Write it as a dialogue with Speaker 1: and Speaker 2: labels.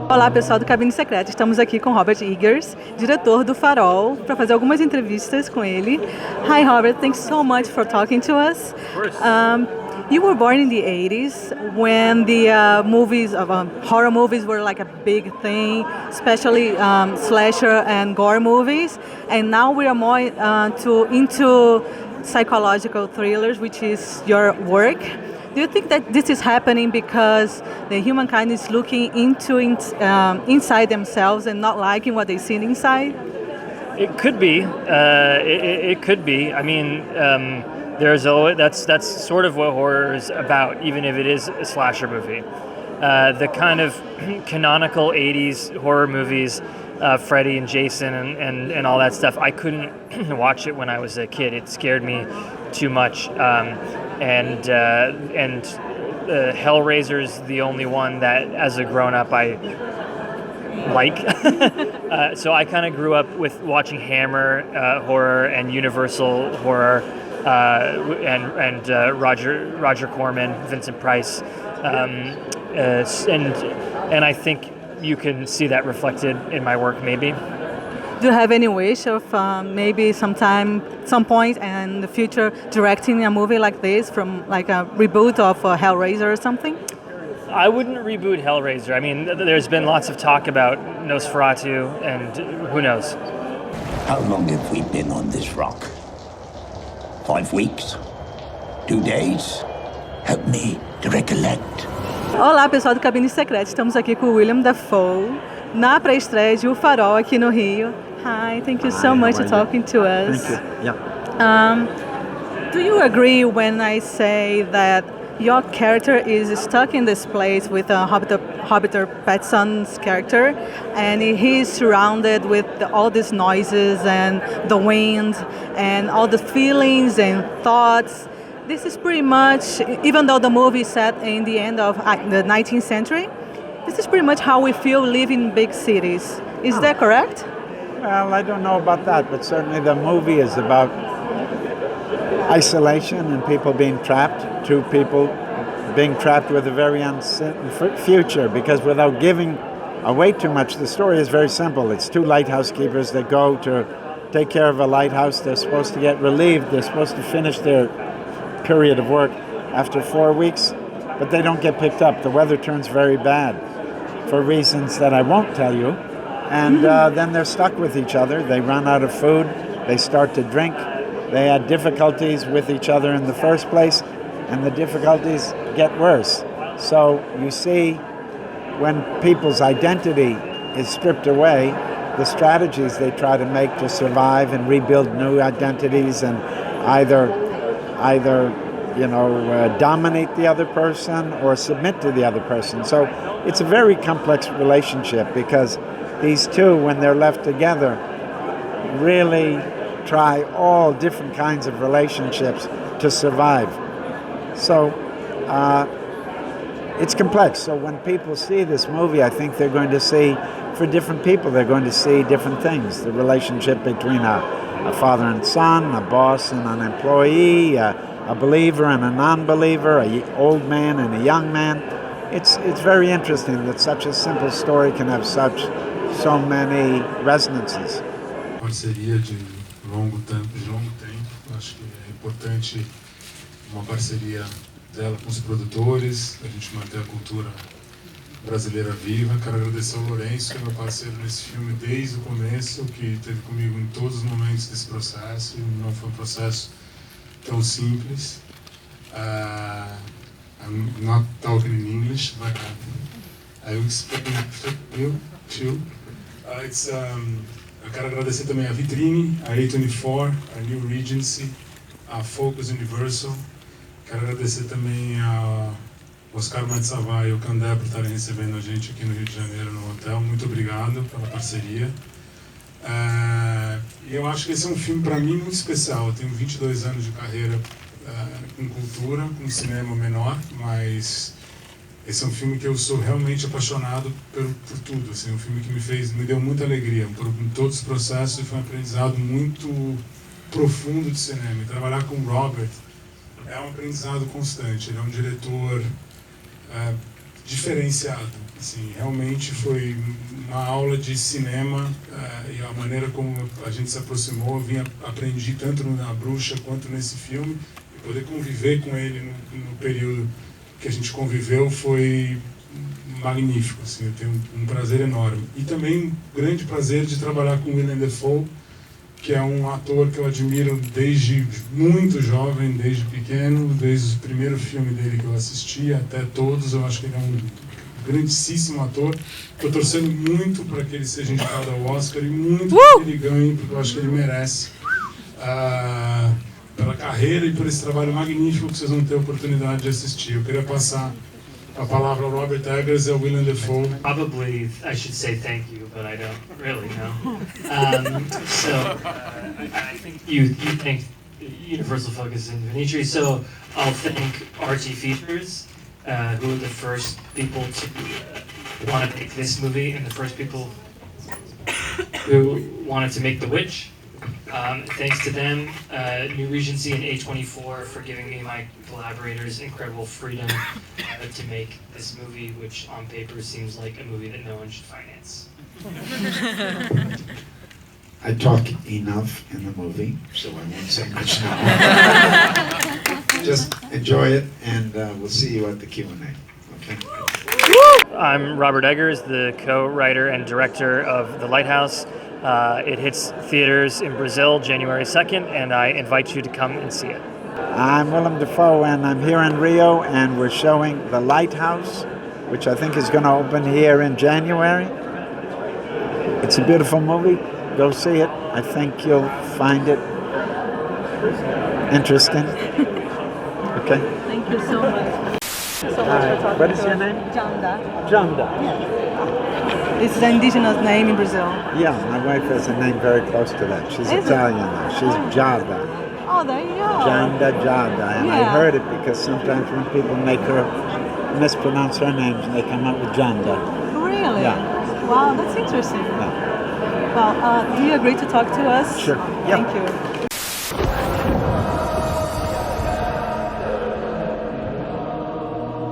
Speaker 1: Olá pessoal do Cabine Secreta, estamos aqui com Robert Eggers, diretor do Farol, para fazer algumas entrevistas com ele. Hi Robert, thanks so much for talking to us.
Speaker 2: Of course.
Speaker 1: You were born in the 80s when the movies of horror movies were like a big thing, especially slasher and gore movies, and now we are more into psychological thrillers, which is your work. Do you think that this is happening because the humankind is looking into inside themselves and not liking what they see inside?
Speaker 2: It could be. It could be. I mean, there's always that's sort of what horror is about, even if it is a slasher movie. The kind of canonical '80s horror movies, Freddy and Jason and all that stuff. I couldn't watch it when I was a kid. It scared me too much. And Hellraiser's the only one that, as a grown-up, I like. So I kind of grew up with watching Hammer horror and Universal horror, and Roger Corman, Vincent Price, and I think you can see that reflected in my work, maybe.
Speaker 1: Do you have any wish of maybe some point in the future directing a movie like this, from like a reboot of Hellraiser or something?
Speaker 2: I wouldn't reboot Hellraiser. I mean, there's been lots of talk about Nosferatu, and who knows?
Speaker 3: How long have we been on this rock? 5 weeks? 2 days? Help me to recollect.
Speaker 1: Olá pessoal do Cabine Secreta, estamos aqui com o Willem Dafoe na pré-estreia de O Farol aqui no Rio. Hi, thank you so much for talking to us.
Speaker 4: Thank you. Yeah.
Speaker 1: Do you agree when I say that your character is stuck in this place with Robert Pattinson's character, and he's surrounded with all these noises and the wind and all the feelings and thoughts? This is pretty much, even though the movie is set in the end of the 19th century, this is pretty much how we feel living in big cities. Is that correct?
Speaker 4: Well, I don't know about that, but certainly the movie is about isolation and people being trapped, two people being trapped with a very uncertain future, because without giving away too much, the story is very simple. It's two lighthouse keepers that go to take care of a lighthouse. They're supposed to get relieved. They're supposed to finish their period of work after 4 weeks, but they don't get picked up. The weather turns very bad for reasons that I won't tell you. And then they're stuck with each other. They run out of food. They start to drink. They had difficulties with each other in the first place, and the difficulties get worse. So you see, when people's identity is stripped away, the strategies they try to make to survive and rebuild new identities, and either dominate the other person or submit to the other person. So it's a very complex relationship, because these two, when they're left together, really try all different kinds of relationships to survive. So it's complex. So when people see this movie, I think they're going to see, for different people, they're going to see different things. The relationship between a father and son, a boss and an employee, a believer and a non-believer, an old man and a young man. It's very interesting that such a simple story can have so many resonances.
Speaker 5: Parceria de longo tempo. Acho que é importante uma parceria dela com os produtores, a gente manter a cultura brasileira viva. Quero agradecer ao Lourenço, que é meu parceiro nesse filme desde o começo, que esteve comigo em todos os momentos desse processo. Não foi um processo tão simples. I'm not talking in English, but I will explain you too. Eu quero agradecer também a Vitrine, a A24, a New Regency, a Focus Universal. Quero agradecer também a Oscar Matsavai e o Candé por estarem recebendo a gente aqui no Rio de Janeiro, no hotel. Muito obrigado pela parceria. E eu acho que esse é um filme, para mim, muito especial. Eu tenho 22 anos de carreira com cultura, com cinema menor, mas esse é um filme que eu sou realmente apaixonado por tudo. Assim, é um filme que me deu muita alegria em todos os processos, e foi um aprendizado muito profundo de cinema. E trabalhar com o Robert é um aprendizado constante. Ele é um diretor diferenciado. Assim, realmente foi uma aula de cinema e a maneira como a gente se aproximou, aprendi tanto na Bruxa quanto nesse filme, e poder conviver com ele no período que a gente conviveu foi magnífico, assim, eu tenho um prazer enorme. E também um grande prazer de trabalhar com Willem Dafoe, que é um ator que eu admiro desde muito jovem, desde pequeno, desde o primeiro filme dele que eu assisti até todos. Eu acho que ele é um grandíssimo ator. Estou torcendo muito para que ele seja indicado ao Oscar e muito para que ele ganhe, porque eu acho que ele merece. Pela carreira e por esse trabalho magnífico que vocês vão ter a oportunidade de assistir. Eu queria passar a palavra ao Robert Eggers e ao Willem Dafoe.
Speaker 2: Probably I should say thank you, but I don't really know. I think you thank Universal Focus and Vinitri, so I'll thank RT Features, who were the first people to want to make this movie and the first people who wanted to make The Witch. Thanks to them, New Regency and A24 for giving me my collaborators incredible freedom to make this movie, which on paper seems like a movie that no one should finance.
Speaker 6: I talk enough in the movie, so I won't say much now. Just enjoy it, and we'll see you at the Q&A. Okay?
Speaker 2: I'm Robert Eggers, the co-writer and director of The Lighthouse. It hits theaters in Brazil January 2nd, and I invite you to come and see it.
Speaker 4: I'm Willem Dafoe, and I'm here in Rio, and we're showing The Lighthouse, which I think is going to open here in January. It's a beautiful movie. Go see it. I think you'll find it interesting. Okay?
Speaker 1: Thank you so much. So much for talking
Speaker 4: What is
Speaker 1: to
Speaker 4: your
Speaker 1: us.
Speaker 4: name?
Speaker 1: Janda.
Speaker 4: Janda.
Speaker 1: This is an indigenous name in Brazil.
Speaker 4: Yeah, my wife has a name very close to that. She's
Speaker 1: Is it?
Speaker 4: Italian now. She's Janda.
Speaker 1: Oh, there you go.
Speaker 4: Janda. And I
Speaker 1: Yeah.
Speaker 4: heard it because sometimes when people make her mispronounce her names, they come up with Janda.
Speaker 1: Really?
Speaker 4: Yeah.
Speaker 1: Wow, that's interesting.
Speaker 4: Yeah.
Speaker 1: Well, do you agree to talk to us?
Speaker 4: Sure. Yeah.
Speaker 1: Thank you.